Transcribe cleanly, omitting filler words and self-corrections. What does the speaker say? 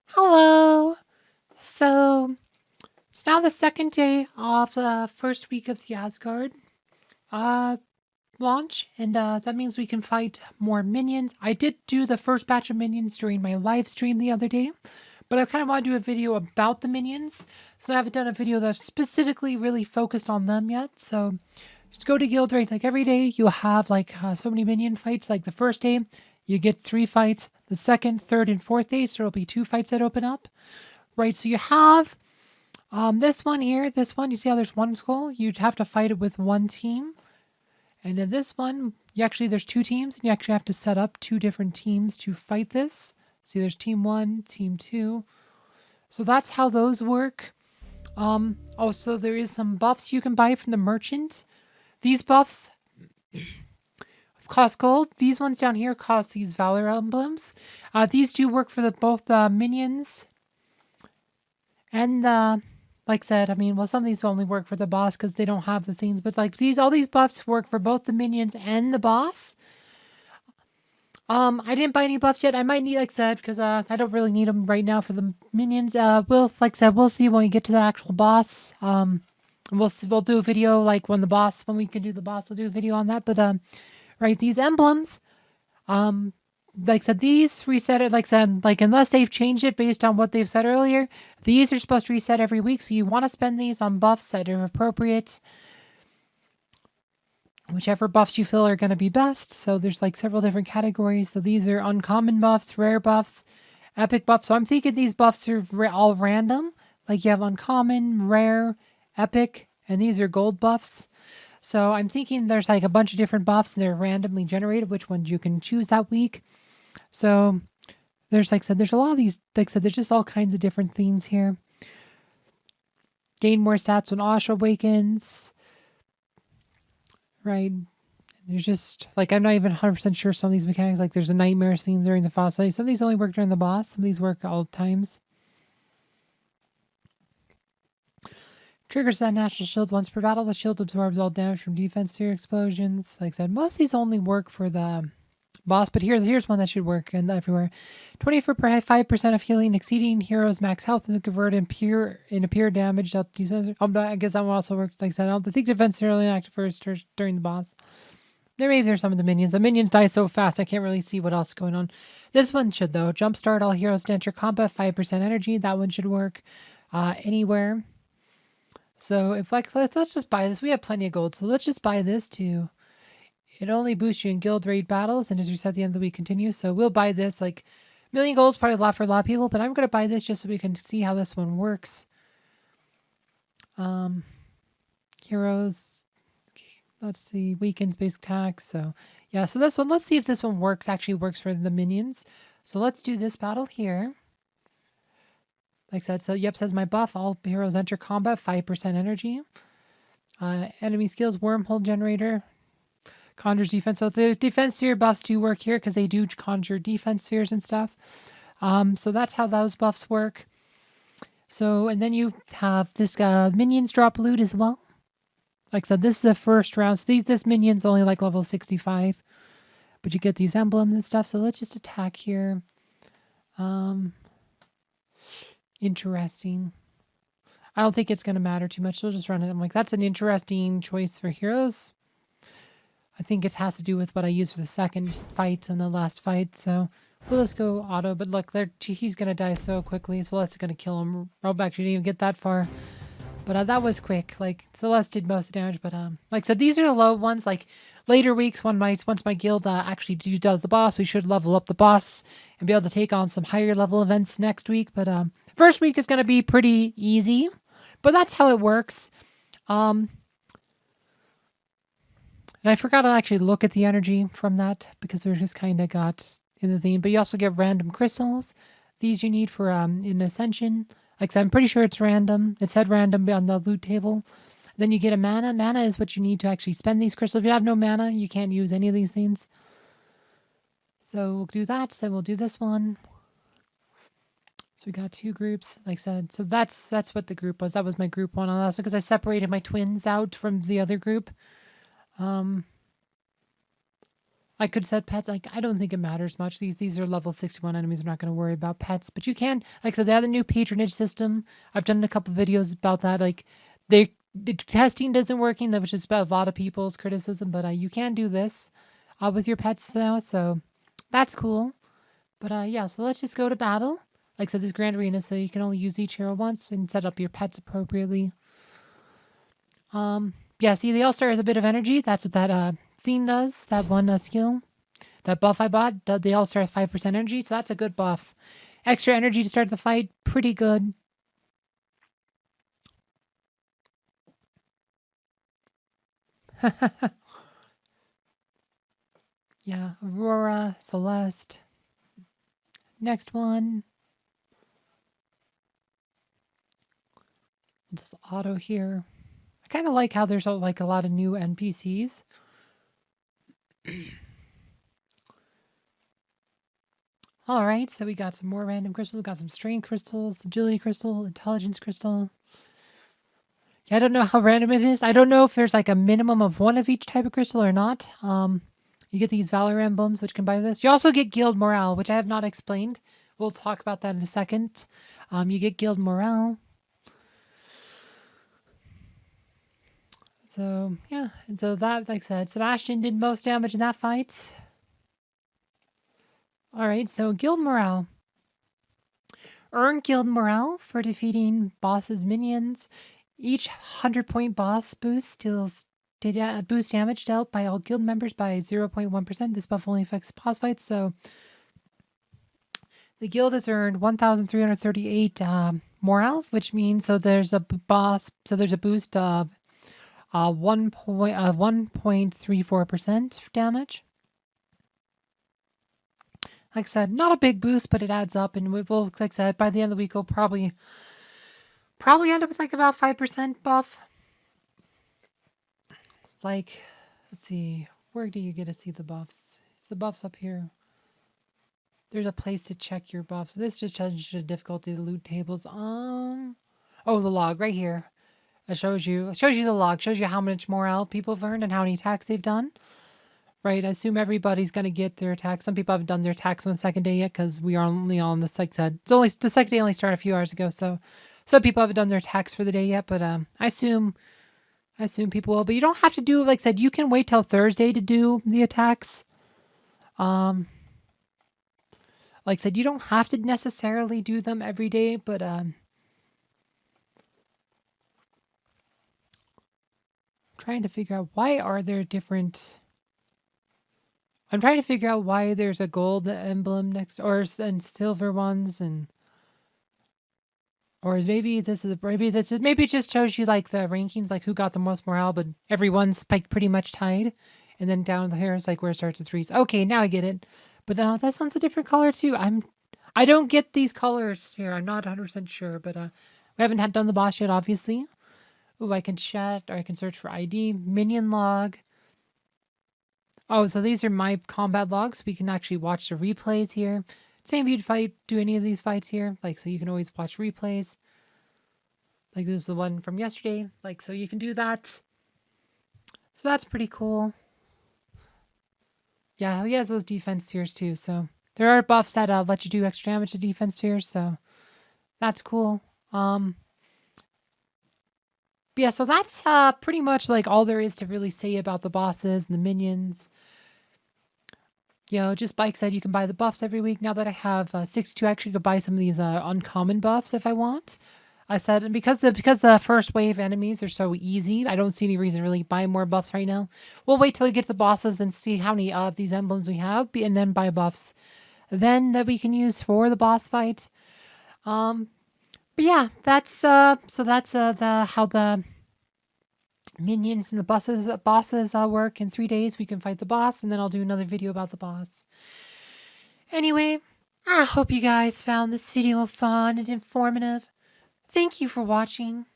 Hello. So it's now the second day of the first week of the Asgard uh, launch, and that means we can fight more minions. I did do the first batch of minions during my live stream the other day, but I kind of want to do a video about the minions, so I haven't done a video that's specifically really focused on them yet. So just go to guild rate. Like every day, you have like so many minion fights. Like the first day, you get 3 fights. The second, third, and fourth days, there will be 2 fights that open up. Right, so you have this one here, this one, you see how there's one skull? You'd have to fight it with one team. And then this one, there's 2 teams, and you actually have to set up 2 different teams to fight this. See, there's team 1, team 2. So that's how those work. Also, there is some buffs you can buy from the merchant. These buffs cost gold. These ones down here cost these valor emblems. These do work for both the minions and like I said, some of these only work for the boss because they don't have the things, but like all these buffs work for both the minions and the boss. I didn't buy any buffs yet. I might need, like I said, because I don't really need them right now for the minions. We'll see when we get to the actual boss. We'll do a video like when we can do the boss, we'll do a video on that. But right, these emblems, like I said, these reset it, like I said, like unless they've changed it based on what they've said earlier, these are supposed to reset every week. So you want to spend these on buffs that are appropriate. Whichever buffs you feel are going to be best. So there's like several different categories. So these are uncommon buffs, rare buffs, epic buffs. So I'm thinking these buffs are all random. Like you have uncommon, rare, epic, and these are gold buffs. So I'm thinking there's like a bunch of different buffs and they're randomly generated, which ones you can choose that week. So there's, like I said, there's a lot of these, like I said, there's just all kinds of different themes here. Gain more stats when Asha awakens. Right. There's just, like, I'm not even 100% sure some of these mechanics. Like, there's a nightmare scene during the boss fight. Some of these only work during the boss. Some of these work all times. Triggers that natural shield once per battle. The shield absorbs all damage from defense tier explosions. Like I said, most of these only work for the boss, but here's one that should work and everywhere. 25% of healing exceeding heroes max health is converted in pure damage. I guess that one also works. Like I said, I think defense is really active first during the boss. There's some of the minions. The minions die so fast I can't really see what else is going on. This one should though. Jumpstart all heroes to enter combat. 5% energy. That one should work anywhere. So if let's just buy this. We have plenty of gold, so let's just buy this too. It only boosts you in guild raid battles, and as you said, at the end of the week continues. So we'll buy this. Like, 1,000,000 gold is probably a lot for a lot of people, but I'm going to buy this just so we can see how this one works. Heroes. Let's see. Weakens basic attack. So, yeah. So this one, let's see if this one actually works for the minions. So let's do this battle here. Like I said, so yep, says my buff. All heroes enter combat. 5% energy. Enemy skills, wormhole generator. Conjures defense. So the defense sphere buffs do work here because they do conjure defense spheres and stuff. So that's how those buffs work. So, and then you have this minions drop loot as well. Like I said, this is the first round. So this minion's only like level 65. But you get these emblems and stuff. So let's just attack here. Interesting. I don't think it's going to matter too much. So we'll just run it. I'm like, that's an interesting choice for heroes. I think it has to do with what I used for the second fight and the last fight. So we'll just go auto. But look, he's going to die so quickly. Celeste's going to kill him. Rollback didn't even get that far. But that was quick. Like, Celeste did most of the damage. But like I said, these are the low ones. Like, later weeks, once my guild actually does the boss, we should level up the boss and be able to take on some higher level events next week. But first week is going to be pretty easy. But that's how it works. And I forgot to actually look at the energy from that because we just kind of got in the theme. But you also get random crystals. These you need for in Ascension. Like I said, I'm pretty sure it's random. It said random on the loot table. Then you get a mana. Mana is what you need to actually spend these crystals. If you have no mana, you can't use any of these things. So we'll do that. Then we'll do this one. So we got 2 groups, like I said. So that's what the group was. That was my group one. Also because I separated my twins out from the other group. I could set pets. Like, I don't think it matters much. These are level 61 enemies. We're not going to worry about pets. But you can, like I said, they have the new patronage system. I've done a couple videos about that. Like, the testing isn't working, which is about a lot of people's criticism. But you can do this with your pets now, so that's cool. But yeah, so let's just go to battle. Like I said, this grand arena, so you can only use each hero once and set up your pets appropriately. Yeah, see, the All-Star has a bit of energy. That's what that theme does, that one skill. That buff I bought, the All-Star has 5% energy, so that's a good buff. Extra energy to start the fight, pretty good. Yeah, Aurora, Celeste. Next one. Just auto here. I kind of like how there's like a lot of new NPCs. All right, so we got some more random crystals. We got some strength crystals, agility crystal, intelligence crystal. Yeah, I don't know how random it is. I don't know if there's like a minimum of one of each type of crystal or not. You get these valor emblems, which can buy this. You also get guild morale, which I have not explained. We'll talk about that in a second. You get guild morale. So yeah, and so that, like I said, Sebastian did most damage in that fight. All right, so guild morale. Earn guild morale for defeating bosses' minions. Each 100-point boss boost deals boost damage dealt by all guild members by 0.1%. This buff only affects boss fights, so the guild has earned 1,338 morals, which means so there's a boost of 1.34% damage. Like I said, not a big boost, but it adds up, and we'll, like I said, by the end of the week, we'll probably end up with like about 5% buff. Like, let's see, where do you get to see the buffs? Is the buffs up here? There's a place to check your buffs. This just changes the difficulty of the loot tables. Oh, the log right here. It shows you the log. Shows you how much morale people have earned and how many attacks they've done. Right, I assume everybody's gonna get their attacks. Some people haven't done their attacks on the second day yet because we are only on the, like I said, the second day only started a few hours ago. So some people haven't done their attacks for the day yet, but I assume people will. But you don't have to do, like I said, you can wait till Thursday to do the attacks. Like I said, you don't have to necessarily do them every day, but trying to figure out why are there different. I'm trying to figure out why there's a gold emblem next, and silver ones, or is maybe it just shows you like the rankings, like who got the most morale, but everyone's like pretty much tied, and then down here is like where it starts with threes. Okay, now I get it. But now this one's a different color too. I don't get these colors here. I'm not 100% sure, but we haven't done the boss yet, obviously. Ooh, I can chat or I can search for ID, minion log. Oh, so these are my combat logs. We can actually watch the replays here. Same if you'd do any of these fights here. Like, so you can always watch replays. Like, this is the one from yesterday. Like, so you can do that. So that's pretty cool. Yeah, he has those defense tiers too. So there are buffs that let you do extra damage to defense tiers. So that's cool. Yeah, so that's pretty much like all there is to really say about the bosses and the minions. You know, just like I said, you can buy the buffs every week. Now that I have 62, I actually could buy some of these uncommon buffs if I want. I said, and because the first wave enemies are so easy, I don't see any reason to really buy more buffs right now. We'll wait till we get to the bosses and see how many of these emblems we have, and then buy buffs. Then that we can use for the boss fight. But yeah, that's how the minions and the bosses work. In 3 days we can fight the boss, and then I'll do another video about the boss. Anyway, I hope you guys found this video fun and informative. Thank you for watching.